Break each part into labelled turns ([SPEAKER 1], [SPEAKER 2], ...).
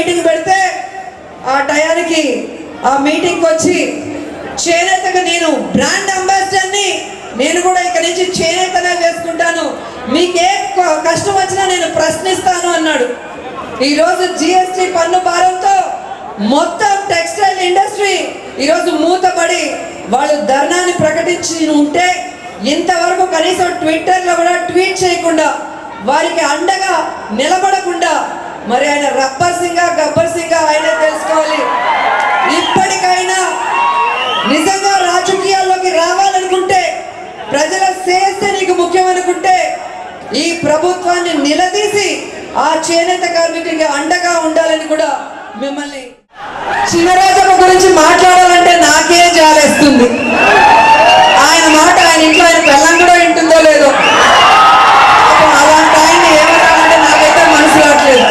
[SPEAKER 1] Meeting పెడితే ఆ టయానికి ఆ మీటింగ్కి వచ్చి చేనేతకు నేను బ్రాండ్ అంబాసిడర్ని, నేను కూడా ఇక్కడి నుంచి చేనేతనే వేసుకుంటాను, మీకే కష్టం వచ్చినా నేను ప్రశ్నిస్తాను అన్నాడు. ఈరోజు జిఎస్టీ పన్ను భారంతో మొత్తం టెక్స్టైల్ ఇండస్ట్రీ ఈరోజు మూతపడి వాళ్ళు ధర్నాన్ని ప్రకటించి ఉంటే ఇంతవరకు కనీసం ట్విట్టర్లో కూడా ట్వీట్ చేయకుండా వారికి అండగా నిలబడకుండా మరి ఆయన రబ్బర్ సింగా గబ్బర్ సింగా ఆయనే తెలుసుకోవాలి. ఇప్పటికైనా నిజంగా రాజకీయాల్లోకి రావాలనుకుంటే, ప్రజల శ్రేయస్సే నీకు ముఖ్యం అనుకుంటే ఈ ప్రభుత్వాన్ని నిలదీసి ఆ చేనేత కార్మికుడికి అండగా ఉండాలని కూడా మిమ్మల్ని. చినరాజమ్మ గురించి మాట్లాడాలంటే నాకే జాలేస్తుంది. ఆయన మాట ఆయన ఇంట్లో ఆయన పెళ్ళం కూడా వింటుందో లేదో. అలాంటి ఆయన్ని ఏమన్నానంటే నాకైతే మనసు రావట్లేదు.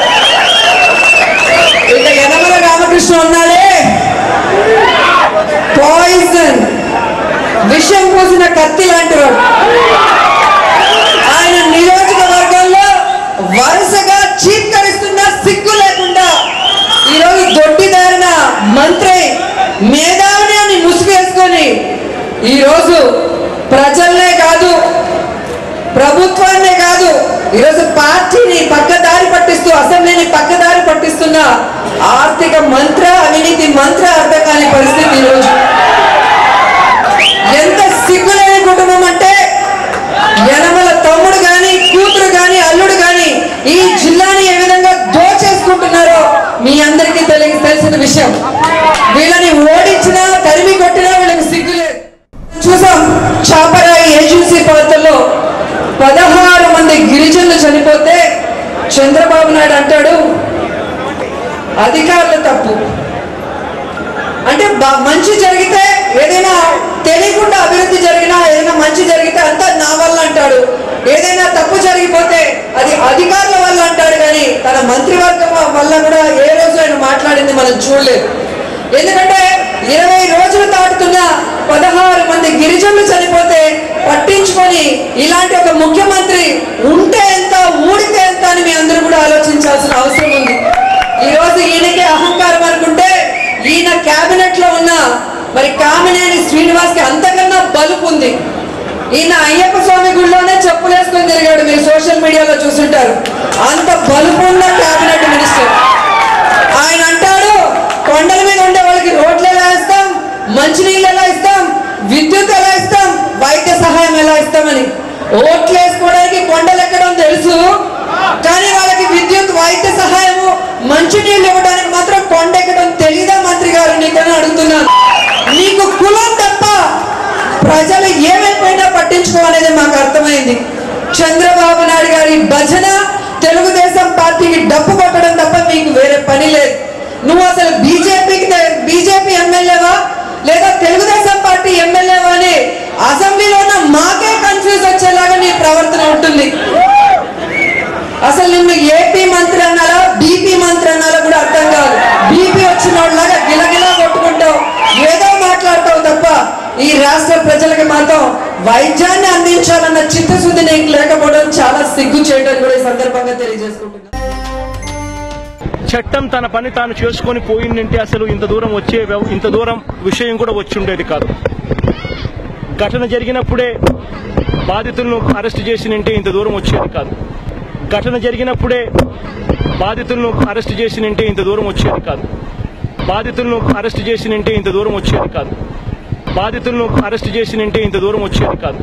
[SPEAKER 1] ఇక యనమల రామకృష్ణ ఉన్నాడే, పాయిజన్, విషం పూసిన కత్తి లాంటి వాడు. ఆయన నియోజకవర్గంలో వరుసగా చీత్కరిస్తున్న సిగ్గు లేకుండా ఈరోజు దొడ్డిదారిన మంత్రి మేధావిని అని ముసుగేసుకొని ఈరోజు ప్రజల్నే కాదు, ప్రభుత్వాన్నే కాదు, ఈరోజు పార్టీని పక్కదారి పట్టిస్తూ, అసెంబ్లీని పక్కదారి పట్టిస్తున్న ఆర్థిక మంత్ర, అవినీతి మంత్ర అర్థం కాని పరిస్థితి ఈరోజు. ఎంత సిగ్గులేని కుటుంబం అంటే, యనమల తమ్ముడు కానీ, కూతురు కానీ, అల్లుడు కానీ ఈ జిల్లాని ఏ విధంగా దోచేసుకుంటున్నారో మీ అందరికీ తెలిసిన విషయం. వీళ్ళని ఓడించినా, తరిమి కొట్టినా వీళ్ళకి సిగ్గులేదు. చూసాం చాపరాయి ఏజెన్సీ పాత్రలో 16 మంది గిరిజనులు చనిపోతే చంద్రబాబు నాయుడు అంటాడు అధికారుల తప్పు. అంటే మంచి జరిగితే, ఏదైనా తెలియకుండా అభివృద్ధి జరిగినా, ఏదైనా మంచి జరిగితే అంతా నా వల్ల అంటాడు. ఏదైనా తప్పు జరిగిపోతే అది అధికారుల వల్ల అంటాడు. కానీ తన మంత్రివర్గం వల్ల కూడా ఏ రోజు ఆయన మాట్లాడింది మనం చూడలేదు. ఎందుకంటే 20 రోజులు దాటుతున్న 16 మంది గిరిజనులు చనిపోతే పట్టించుకొని ఇలాంటి ఒక ముఖ్యమంత్రి ఉంటే ఎంత, ఊడితే ఎంత అని మీ అందరూ కూడా ఆలోచించాల్సిన అవసరం ఉంది. ఈరోజు ఈయనకే అహంకారం అనుకుంటే, ఈయన క్యాబినెట్ లో ఉన్న మరి కామినేని శ్రీనివాస్ కి అంతకన్నా బలుపు ఉంది. ఈయన అయ్యప్ప స్వామి గుడిలోనే చెప్పులేసుకొని తిరిగాడు, మీరు సోషల్ మీడియాలో చూసుంటారు. అంత బలుపు ఉన్న క్యాబినెట్ మినిస్టర్. ఆయన అంటాడు కొండల మీద ఉండే వాళ్ళకి రోడ్లు ఎలా ఇస్తాం, మంచినీళ్ళు ఎలా ఇస్తాం, విద్యుత్ ఎలా ఇస్తాం, వైద్య సహాయం ఎలా ఇస్తామని. ఓట్లు వేసుకోవడానికి కొండలు ఎక్కడం తెలుసు, కానీ వాళ్ళకి విద్యుత్, వైద్య సహాయము, మంచినీళ్ళు ఇవ్వడానికి మాత్రం కొండ ఎక్కడం తెలీదా మంత్రి గారు? నీకని అడుగుతున్నాను. నీకు కులం తప్ప ప్రజలు ఏమైపోయినా పట్టించుకోవాలనేది మాకు అర్థమైంది. చంద్రబాబు నాయుడు గారి భజన, తెలుగుదేశం పార్టీకి డప్పు కొట్టడం తప్ప మీకు వేరే పని లేదు. నువ్వు అసలు బీజేపీ ఎమ్మెల్యేవా లేదా తెలుగుదేశం పార్టీ ఎమ్మెల్యేవా అని అసెంబ్లీలో ఉన్న మాకే కన్ఫ్యూజ్ వచ్చేలాగా నీ ప్రవర్తన ఉంటుంది. అసలు నిన్ను ఏపీ మంత్రి అన్నారా, బీపీ మంత్రి అన్నారా కూడా అర్థం కాదు. బీపీ వచ్చిన వాళ్ళలాగా గిలగిలా కొట్టుకుంటావు, ఏదో మాట్లాడతావు తప్ప ఈ రాష్ట్ర ప్రజలకి మాత్రం వైద్యాన్ని అందించాలన్న చిత్తశుద్ధి నీకు లేకపోవడం చాలా సిగ్గు చేయడం కూడా ఈ సందర్భంగా తెలియజేసుకుంటున్నాను.
[SPEAKER 2] చట్టం తన పని తాను చేసుకొని పోయిందంటే అసలు ఇంత దూరం విషయం కూడా వచ్చి ఉండేది కాదు. ఘటన జరిగినప్పుడే బాధితులను అరెస్ట్ చేసినంటే ఇంత దూరం వచ్చేది కాదు. ఘటన జరిగినప్పుడే బాధితులను అరెస్ట్ చేసినంటే ఇంత దూరం వచ్చేది కాదు. బాధితులను అరెస్ట్ చేసినంటే ఇంత దూరం వచ్చేది కాదు. బాధితులను అరెస్ట్ చేసినంటే ఇంత దూరం వచ్చేది కాదు.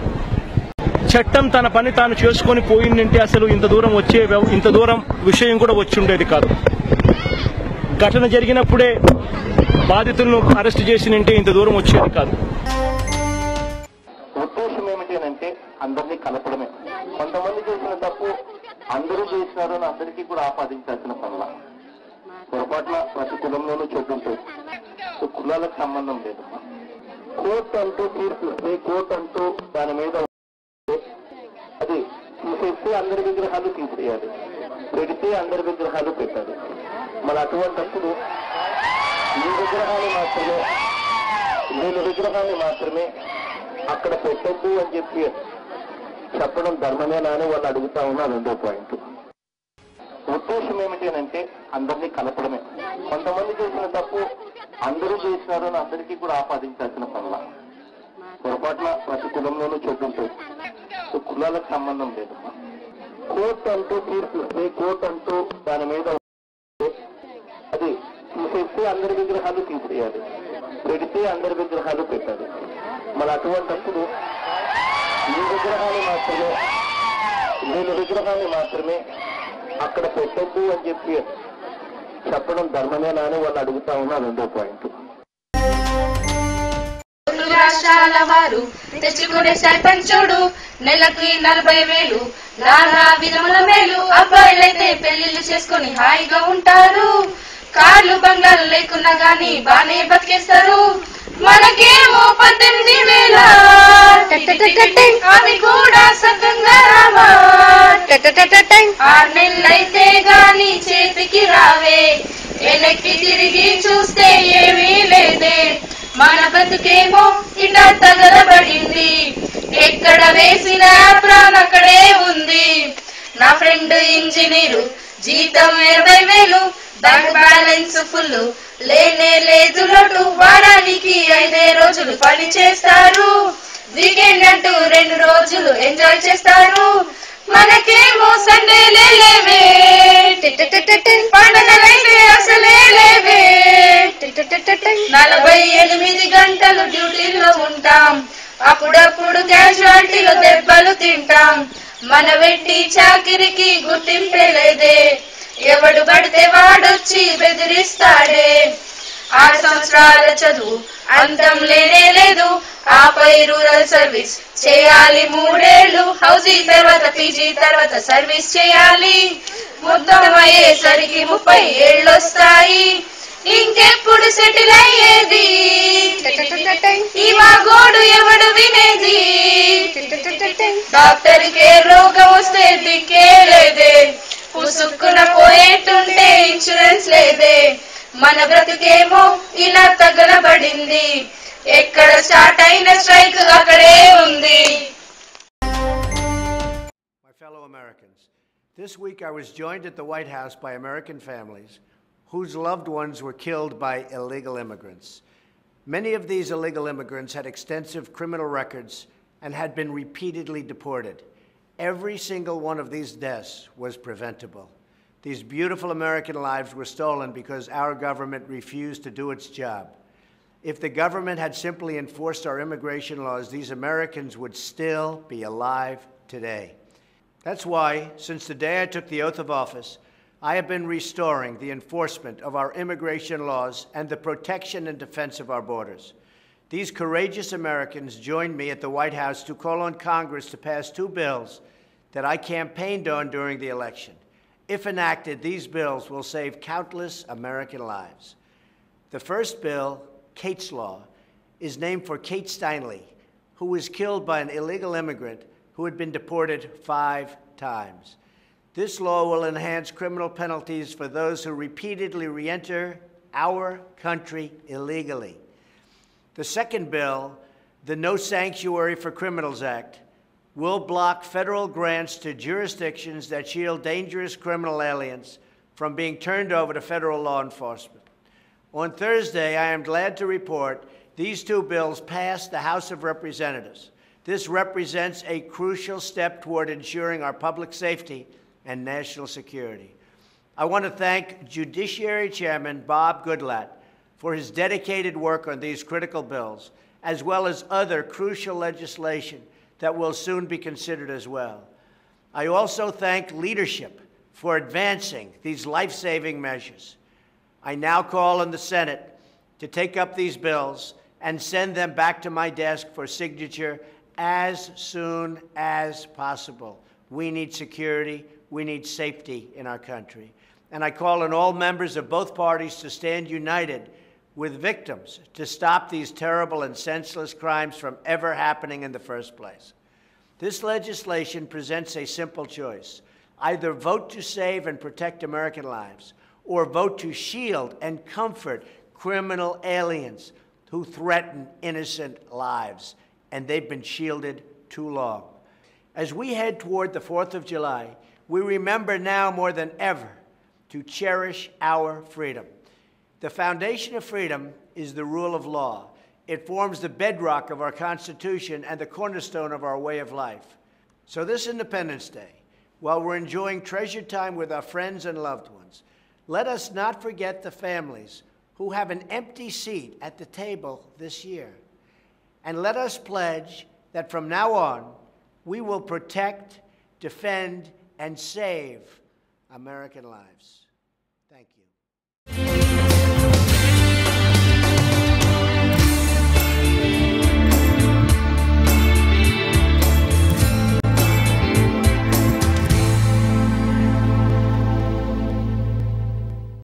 [SPEAKER 2] చట్టం తన పని తాను చేసుకొని పోయిందంటే అసలు ఇంత దూరం విషయం కూడా వచ్చి ఉండేది కాదు. ఘటన జరిగినప్పుడే బాధితులను అరెస్ట్ చేసినంటే ఇంత దూరం వచ్చేది కాదు.
[SPEAKER 3] ఉద్దేశం ఏమిటి అందరినీ కలపడమే. కొంతమంది చేసిన తప్పు అందరూ చేసినారు అని అందరికీ కూడా ఆపాదించాల్సిన పనుల. పొరపాట్ల ప్రతి కులంలోనూ చోటు ఉంటుంది. కులాలకు సంబంధం లేదు. కోర్టు అంటూ తీర్పు, కోర్టు అంటూ దాని మీద అది తీసేస్తే అందరి విగ్రహాలు తీసేయాలి, పెడితే అందరి విగ్రహాలు పెట్టాలి. మన అటువంటిప్పుడు వీళ్ళ విగ్రహాన్ని మాత్రమే అక్కడ పెట్టద్దు అని చెప్పి చెప్పడం ధర్మమేనా అని వాళ్ళు అడుగుతా ఉన్నా. రెండో పాయింట్, ఉద్దేశం ఏమిటి అంటే అందరినీ కలపడమే. కొంతమంది చేసిన తప్పు అందరూ చేసినారు అని అందరికీ కూడా ఆపాదించాల్సిన పనుల. పొరపాటున ప్రతి కులంలోనూ చెడు ఉంటుంది. సో కులాలకు సంబంధం లేదు. కోర్టు అంటూ తీర్పు ఇస్తే, కోర్టు అంటూ దాని మీద అది తీసేస్తే అందరి విగ్రహాలు తీసేయాలి, పెడితే అందరి విగ్రహాలు పెట్టాలి. మరి అటువంటిప్పుడు వీళ్ళ విగ్రహాన్ని మాత్రమే అక్కడ పెట్టద్దు అని చెప్పి చెప్పడం ధర్మమేనా అని వాళ్ళు అడుగుతా ఉన్నా. రెండో పాయింట్,
[SPEAKER 4] రాష్ట్రాల వారు తెచ్చుకునే సర్పంచుడు నెలకి 40,000, నానా విధముల మేలు. అబ్బాయిలైతే పెళ్లిళ్ళు చేసుకుని హాయిగా ఉంటారు, కార్లు బంగ్లాలు లేకున్నా గాని బానే బతికేస్తారు. మనకేమో 18,000, అవి కూడా సొంతంగా రావా. 6 నెలలైతే గాని చేతికి రావే, వెనక్కి తిరిగి చూస్తే ఏమీ లేదే. మన బతుకేమో ఇట తగలబడింది, ఎక్కడ వేసిన ప్రాణం అక్కడే ఉంది. నా ఫ్రెండ్ ఇంజనీరు, జీతం 20,000, బ్యాంక్ బ్యాలెన్స్ ఫుల్, లేనే లేదు లోటు. వారానికి 5 రోజులు పని చేస్తారు, వీకెండ్ అంటూ 2 రోజులు ఎంజాయ్ చేస్తారు. మనకేమో సండేలే లేవే, పండుగలైతే అసలే లేవే. 48 గంటలు డ్యూటీలో ఉంటాం, అప్పుడప్పుడు క్యాజువాలిటీలో దెబ్బలు తింటాం. మన వెట్టి చాకిరికి గుర్తింపే లేదే, ఎవడు పడితే వాడొచ్చి బెదిరిస్తాడే. 6 సంవత్సరాల చదువు అంతం లేనే లేదు, ఆపై రూరల్ సర్వీస్ చేయాలి 3 ఏళ్ళు. హౌజీ తర్వాత పీజీ తర్వాత సర్వీస్ చేయాలి, మొత్తం అయ్యేసరికి 30 ఏళ్ళు వస్తాయి. ఇంకెప్పుడు సెటిల్ అయ్యేది, ఈ వాగోడు ఎవడు వినేది. డాక్టర్కే రోగం వస్తే దిక్కే లేదే, పుసుక్కున పోయేట్టుంటే ఇన్సూరెన్స్ లేదే. మన బ్రతుకేమో ఇలా తగలబడింది, ఎక్కడ స్టార్ట్ అయిన స్ట్రైక్ అక్కడే ఉంది.
[SPEAKER 5] My fellow Americans, this week I was joined at the White House by American families whose loved ones were killed by illegal immigrants. Many of these illegal immigrants had extensive criminal records and had been repeatedly deported. Every single one of these deaths was preventable. These beautiful American lives were stolen because our government refused to do its job. If the government had simply enforced our immigration laws, these Americans would still be alive today. That's why, since the day I took the oath of office, I have been restoring the enforcement of our immigration laws and the protection and defense of our borders. These courageous Americans joined me at the White House to call on Congress to pass 2 bills that I campaigned on during the election. If enacted, these bills will save countless American lives. The first bill, Kate's Law, is named for Kate Steinle, who was killed by an illegal immigrant who had been deported 5 times. This law will enhance criminal penalties for those who repeatedly re-enter our country illegally. The second bill, the No Sanctuary for Criminals Act, will block federal grants to jurisdictions that shield dangerous criminal aliens from being turned over to federal law enforcement. On Thursday, I am glad to report these 2 bills passed the House of Representatives. This represents a crucial step toward ensuring our public safety and national security. I want to thank Judiciary Chairman Bob Goodlatte for his dedicated work on these critical bills, as well as other crucial legislation that will soon be considered as well. I also thank leadership for advancing these life-saving measures. I now call on the Senate to take up these bills and send them back to my desk for signature as soon as possible. We need security. We need safety in our country. And I call on all members of both parties to stand united with victims to stop these terrible and senseless crimes from ever happening in the first place. This legislation presents a simple choice. Either vote to save and protect American lives, or vote to shield and comfort criminal aliens who threaten innocent lives. And they've been shielded too long. As we head toward the 4th of July, we remember now more than ever to cherish our freedom. The foundation of freedom is the rule of law. It forms the bedrock of our Constitution and the cornerstone of our way of life. So this Independence Day, while we're enjoying treasured time with our friends and loved ones, let us not forget the families who have an empty seat at the table this year. And let us pledge that from now on, we will protect, defend, and save American lives.